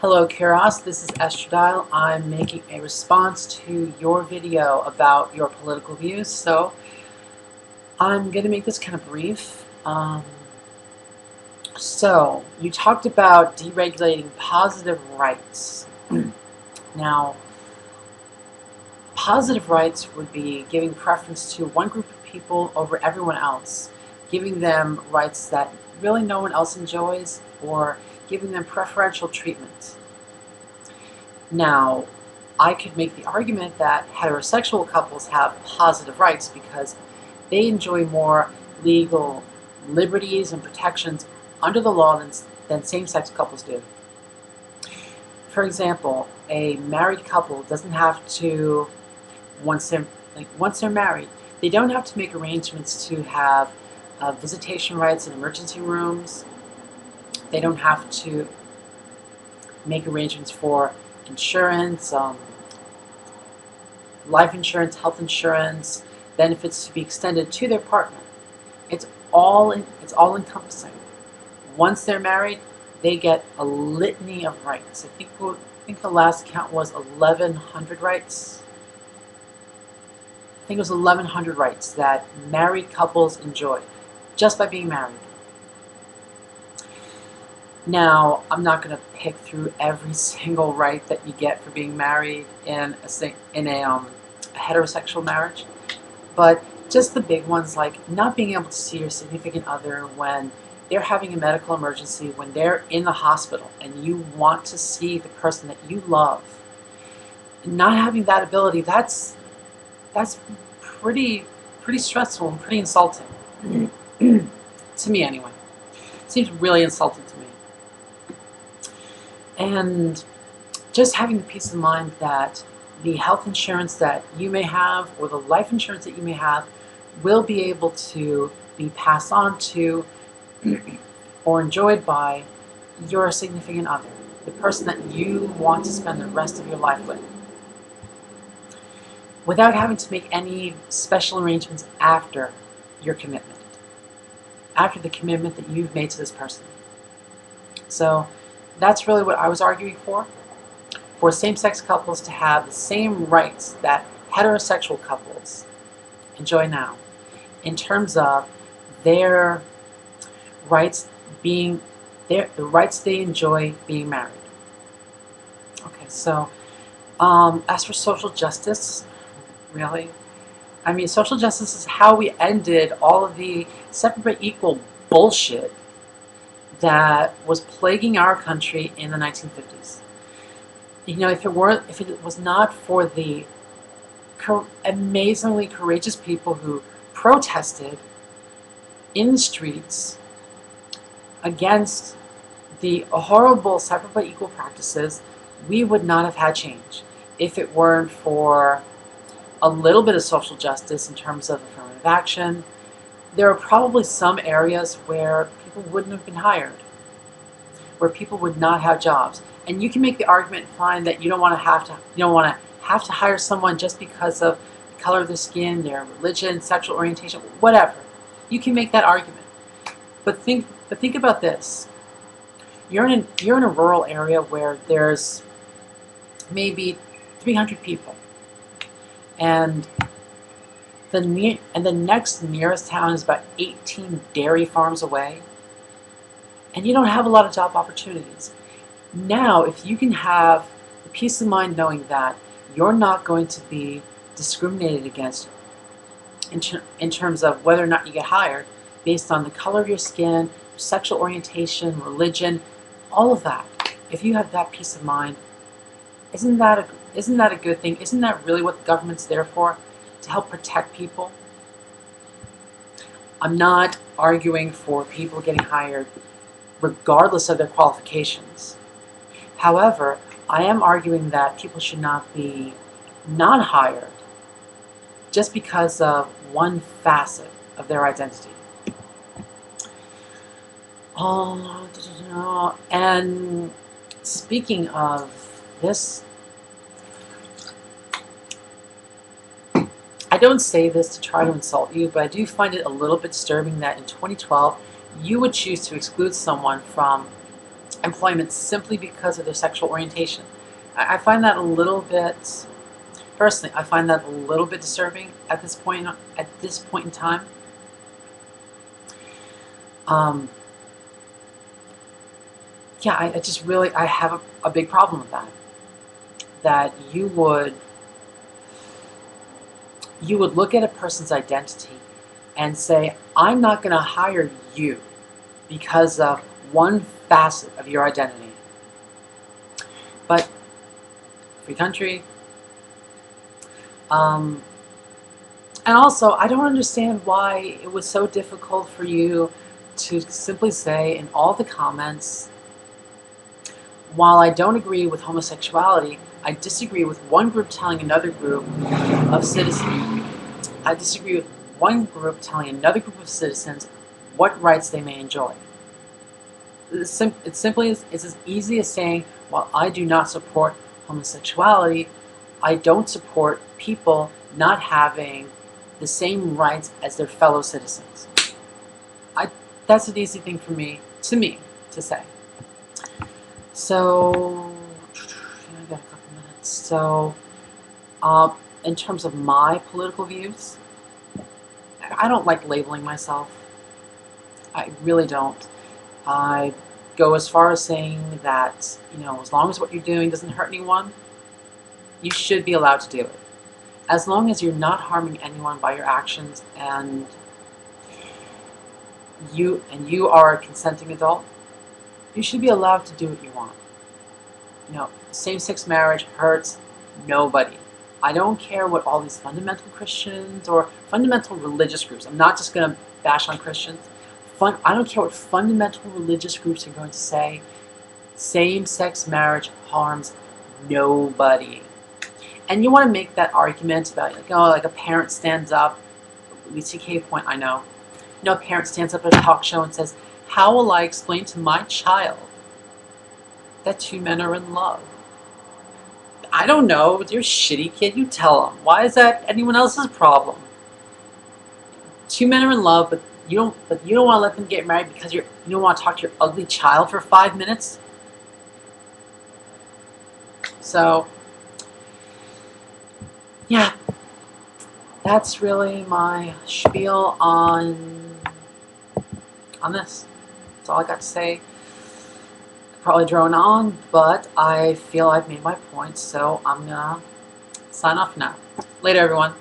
Hello, Kiros. This is Estradiol. I'm making a response to your video about your political views, so I'm going to make this kind of brief. So, you talked about deregulating positive rights. Now, positive rights would be giving preference to one group of people over everyone else, giving them rights that really no one else enjoys, or giving them preferential treatment. Now, I could make the argument that heterosexual couples have positive rights because they enjoy more legal liberties and protections under the law than same-sex couples do. For example, a married couple doesn't have to, once they're married, they don't have to make arrangements to have visitation rights in emergency rooms. They don't have to make arrangements for insurance, life insurance, health insurance, benefits to be extended to their partner. It's all encompassing. Once they're married, they get a litany of rights. I think the last count was 1,100 rights. I think it was 1,100 rights that married couples enjoy just by being married. Now, I'm not going to pick through every single right that you get for being married in a heterosexual marriage, but just the big ones, like not being able to see your significant other when they're having a medical emergency, when they're in the hospital and you want to see the person that you love. Not having that ability, that's pretty stressful and pretty insulting. To me anyway. It seems really insulting to me. And just having the peace of mind that the health insurance that you may have or the life insurance that you may have will be able to be passed on to or enjoyed by your significant other, the person that you want to spend the rest of your life with, without having to make any special arrangements after your commitment, after the commitment that you've made to this person. So that's really what I was arguing for same-sex couples to have the same rights that heterosexual couples enjoy now, in terms of their rights the rights they enjoy being married. Okay, so as for social justice, really, I mean, social justice is how we ended all of the separate but equal bullshit that was plaguing our country in the 1950s. You know, if it was not for the amazingly courageous people who protested in the streets against the horrible separate but equal practices, we would not have had change. If it weren't for a little bit of social justice in terms of affirmative action, there are probably some areas where people wouldn't have been hired, where people would not have jobs. And you can make the argument and find that you don't want to have to hire someone just because of the color of their skin, their religion, sexual orientation, whatever. You can make that argument. But think about this. You're in a rural area where there's maybe 300 people, and the next nearest town is about 18 dairy farms away, and you don't have a lot of job opportunities. Now, if you can have the peace of mind knowing that you're not going to be discriminated against in terms of whether or not you get hired based on the color of your skin, sexual orientation, religion, all of that. If you have that peace of mind, isn't that a good thing? Isn't that really what the government's there for? To help protect people? I'm not arguing for people getting hired regardless of their qualifications. However, I am arguing that people should not be non-hired just because of one facet of their identity. And speaking of this, I don't say this to try to insult you, but I do find it a little bit disturbing that in 2012 you would choose to exclude someone from employment simply because of their sexual orientation. I find that a little bit, personally, I find that a little bit disturbing at this point. At this point in time, um, yeah, I just really I have a big problem with that. That you would look at a person's identity and say, I'm not going to hire you because of one facet of your identity. But free country. Um, and also, I don't understand why it was so difficult for you to simply say in all the comments, while I don't agree with homosexuality, I disagree with one group telling another group of citizens. I disagree with one group telling another group of citizens what rights they may enjoy. It's as easy as saying, while I do not support homosexuality, I don't support people not having the same rights as their fellow citizens. That's an easy thing for me to say. So, I got a couple minutes. So, in terms of my political views, I don't like labeling myself. I really don't. I go as far as saying that, as long as what you're doing doesn't hurt anyone, you should be allowed to do it. As long as you're not harming anyone by your actions and you are a consenting adult, you should be allowed to do what you want. Same-sex marriage hurts nobody. I don't care what all these fundamental Christians or fundamental religious groups, I'm not just going to bash on Christians. I don't care what fundamental religious groups are going to say. Same-sex marriage harms nobody. And you want to make that argument about, like a parent stands up, Lucy K. point, I know. A parent stands up at a talk show and says, how will I explain to my child that two men are in love? I don't know. You're a shitty kid. You tell them. Why is that anyone else's problem? Two men are in love, but you don't want to let them get married because you don't want to talk to your ugly child for 5 minutes. So, yeah, that's really my spiel on this. That's all I got to say. Probably drone on, but I feel I've made my point, so I'm gonna sign off now. Later, everyone.